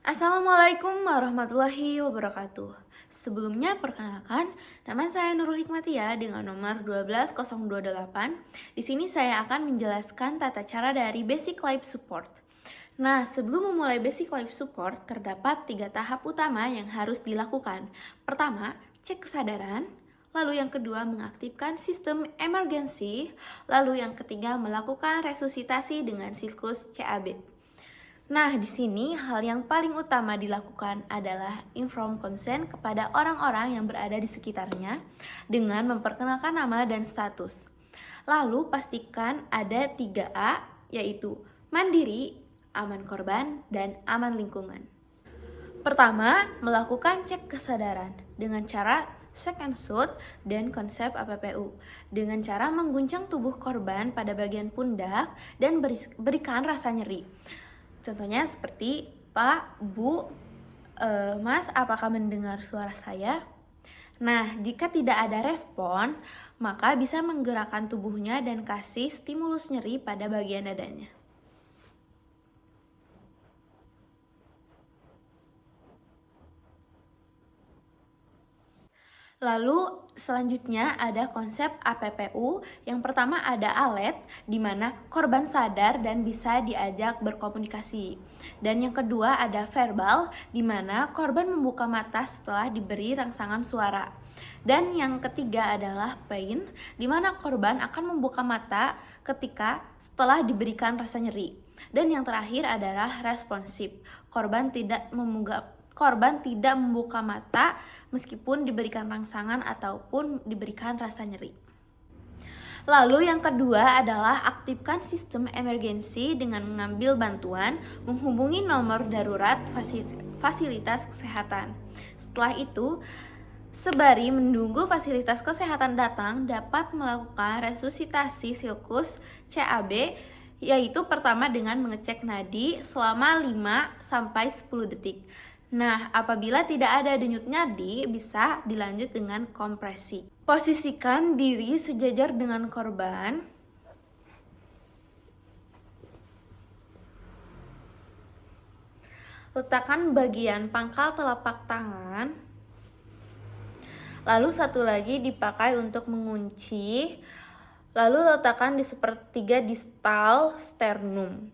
Assalamualaikum warahmatullahi wabarakatuh. Sebelumnya perkenalkan, nama saya Nurul Hikmatia dengan nomor 12028. Di sini saya akan menjelaskan tata cara dari Basic Life Support. Nah, sebelum memulai Basic Life Support, terdapat 3 tahap utama yang harus dilakukan. Pertama, cek kesadaran. Lalu yang kedua, mengaktifkan sistem emergency. Lalu yang ketiga, melakukan resusitasi dengan siklus CAB. Nah, di sini hal yang paling utama dilakukan adalah inform consent kepada orang-orang yang berada di sekitarnya dengan memperkenalkan nama dan status. Lalu pastikan ada 3A, yaitu mandiri, aman korban, dan aman lingkungan. Pertama, melakukan cek kesadaran dengan cara shake and soothe dan konsep APPU dengan cara mengguncang tubuh korban pada bagian pundak dan berikan rasa nyeri. Contohnya seperti, Pak, Bu, Mas, apakah mendengar suara saya? Nah, jika tidak ada respon, maka bisa menggerakkan tubuhnya dan kasih stimulus nyeri pada bagian dadanya. Lalu selanjutnya ada konsep APPU. Yang pertama ada alet di mana korban sadar dan bisa diajak berkomunikasi. Dan yang kedua ada verbal di mana korban membuka mata setelah diberi rangsangan suara. Dan yang ketiga adalah pain di mana korban akan membuka mata ketika setelah diberikan rasa nyeri. Dan yang terakhir adalah responsif. Korban tidak membuka mata meskipun diberikan rangsangan ataupun diberikan rasa nyeri. Lalu yang kedua adalah aktifkan sistem emergensi dengan mengambil bantuan, menghubungi nomor darurat fasilitas kesehatan. Setelah itu, sembari menunggu fasilitas kesehatan datang, dapat melakukan resusitasi siklus CAB, yaitu pertama dengan mengecek nadi selama 5-10 detik. Nah, apabila tidak ada denyut nadi, bisa dilanjut dengan kompresi. Posisikan diri sejajar dengan korban. Letakkan bagian pangkal telapak tangan. Lalu satu lagi dipakai untuk mengunci. Lalu letakkan di sepertiga distal sternum.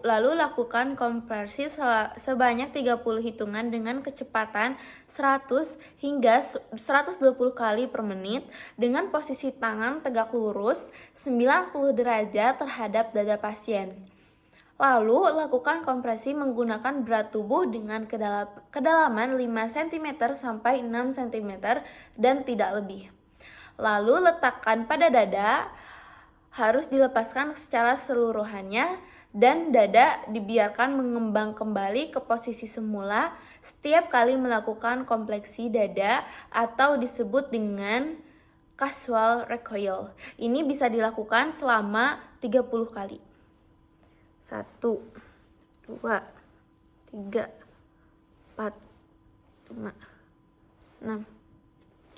Lalu lakukan kompresi sebanyak 30 hitungan dengan kecepatan 100 hingga 120 kali per menit dengan posisi tangan tegak lurus 90 derajat terhadap dada pasien. Lalu lakukan kompresi menggunakan berat tubuh dengan kedalaman 5 cm sampai 6 cm dan tidak lebih. Lalu letakkan pada dada, harus dilepaskan secara seluruhannya dan dada dibiarkan mengembang kembali ke posisi semula setiap kali melakukan kompleksi dada atau disebut dengan casual recoil. Ini bisa dilakukan selama 30 kali. 1, 2, 3, 4, 5, 6,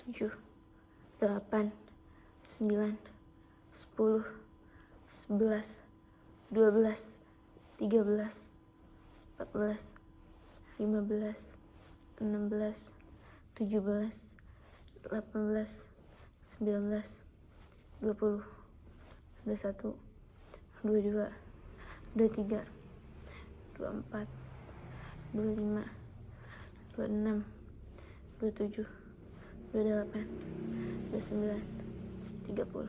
7, 8, 9, 10, 11, 12, 13, 14, 15, 16, 17, 18, 19, 20, 21, 22, 23, 24, 25, 26, 27, 28, 29, 30.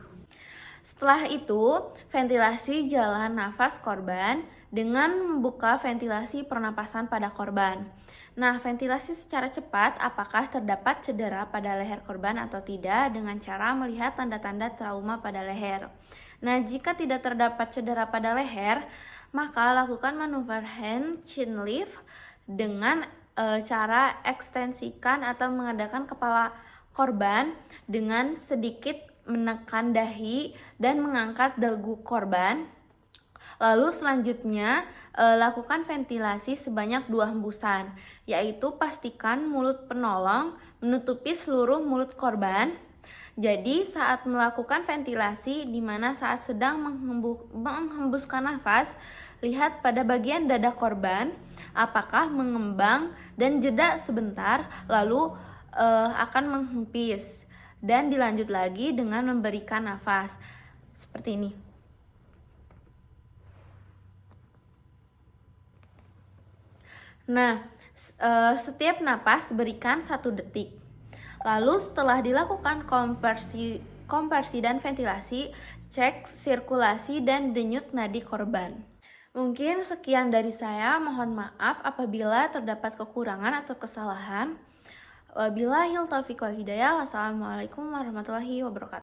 Setelah itu, ventilasi jalan nafas korban dengan membuka ventilasi pernapasan pada korban. Nah, ventilasi secara cepat apakah terdapat cedera pada leher korban atau tidak dengan cara melihat tanda-tanda trauma pada leher. Nah, jika tidak terdapat cedera pada leher, maka lakukan manuver hand chin lift dengan cara ekstensikan atau mengadakan kepala korban dengan sedikit menekan dahi dan mengangkat dagu korban. Lalu selanjutnya lakukan ventilasi sebanyak 2 hembusan, yaitu pastikan mulut penolong menutupi seluruh mulut korban. Jadi saat melakukan ventilasi di mana saat sedang menghembuskan nafas, Lihat pada bagian dada korban, apakah mengembang dan jeda sebentar lalu akan menghempis. Dan dilanjut lagi dengan memberikan nafas seperti ini. Nah, setiap napas berikan 1 detik. Lalu setelah dilakukan kompresi dan ventilasi, cek sirkulasi dan denyut nadi korban. Mungkin sekian dari saya, mohon maaf apabila terdapat kekurangan atau kesalahan. Wabillahi taufiq wal hidayah. Wassalamualaikum warahmatullahi wabarakatuh.